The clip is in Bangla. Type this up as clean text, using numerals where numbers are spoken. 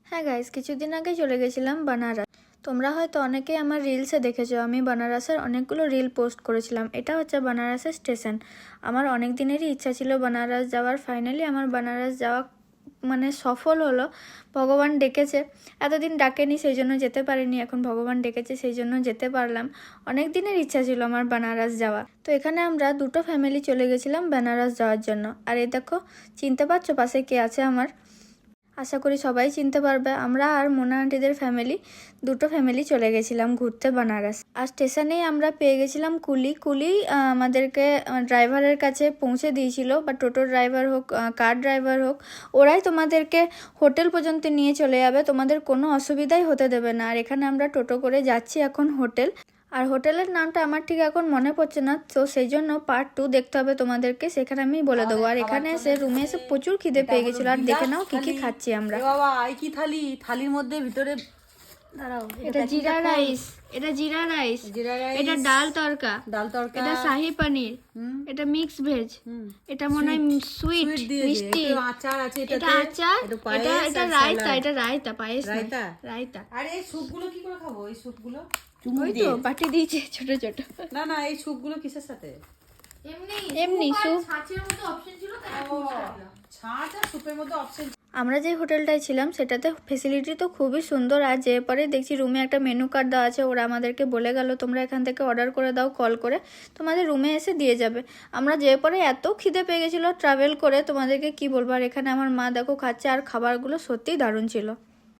হ্যাঁ গাইস, কিছুদিন আগে চলে গেছিলাম বানারস। তোমরা হয়তো অনেকেই আমার রিলসে দেখেছো, আমি বানারসের অনেকগুলো রিল পোস্ট করেছিলাম। এটা হচ্ছে বানারসের স্টেশন। আমার অনেক দিনেরই ইচ্ছা ছিল বানারস যাওয়ার। ফাইনালি আমার বানারস যাওয়া সফল হলো। ভগবান ডেকেছে, এতদিন ডাকেনি সেই জন্য যেতে পারিনি, এখন ভগবান ডেকেছে সেই জন্য যেতে পারলাম। অনেক দিনের ইচ্ছা ছিল আমার বানারস যাওয়া। তো এখানে আমরা দুটো ফ্যামিলি চলে গেছিলাম বানারস যাওয়ার জন্য। আর এই দেখো, চিনতে পারছো পাশে কে আছে আমার? আশা করি সবাই চিনতে পারবে। আমরা আর মোনা আন্টিদের দুটো ফ্যামিলি চলে গেছিলাম ঘুরতে বানারস। আর স্টেশনেই আমরা পেয়ে গেছিলাম কুলি আমাদেরকে ড্রাইভারের কাছে পৌঁছে দিয়েছিল, বা টোটো ড্রাইভার হোক, কার ড্রাইভার হোক, ওরাই তোমাদেরকে হোটেল পর্যন্ত নিয়ে চলে যাবে, তোমাদের কোনো অসুবিধাই হতে দেবে না। আর এখানে আমরা টোটো করে যাচ্ছি এখন হোটেল। আর হোটেলের নামটা আমার ঠিক এখন মনে পড়ছে না, তো সেই জন্য পার্ট 2 দেখতে হবে তোমাদেরকে, সেখানে আমি বলে দেবো। আর এখানে এসে রুমে এসে প্রচুর খিদে পেয়ে গেছিল। আর দেখে নাও কি কি খাচ্ছি আমরা। বাবা এই কি থালির মধ্যে ভিতরে দাঁড়াও, এটা জিরা রাইস, এটা ডাল তড়কা, এটা শাহি পনির, এটা মিক্স ভেজ, এটা মনে হয় সুইট মিষ্টি, আচার আছে, এটা আচার, এটা রায়তা, পায়েস রায়তা। আর এই স্যুপগুলো কি করে খাবো? এই স্যুপগুলো ওই তো বাটি দিয়েছে ছোট ছোট। না এই স্যুপগুলো কিসের সাথে? এমনি স্যুপ। ছাঁচ আর স্যুপের মধ্যে অপশন। আমরা যে হোটেলটায় ছিলাম সেটাতে ফেসিলিটি তো খুবই সুন্দর। আর যে পরে দেখছি রুমে একটা মেনু কার্ড দেওয়া আছে, ওরা আমাদেরকে বলে গেল তোমরা এখান থেকে অর্ডার করে দাও, কল করে তোমাদের রুমে এসে দিয়ে যাবে। আমরা যে পরে এত খিদে পেয়ে গেছিলো ট্রাভেল করে, তোমাদেরকে কি বলবো। আর এখানে আমার মা দেখো খাচ্ছে, আর খাবারগুলো সত্যিই দারুণ ছিল।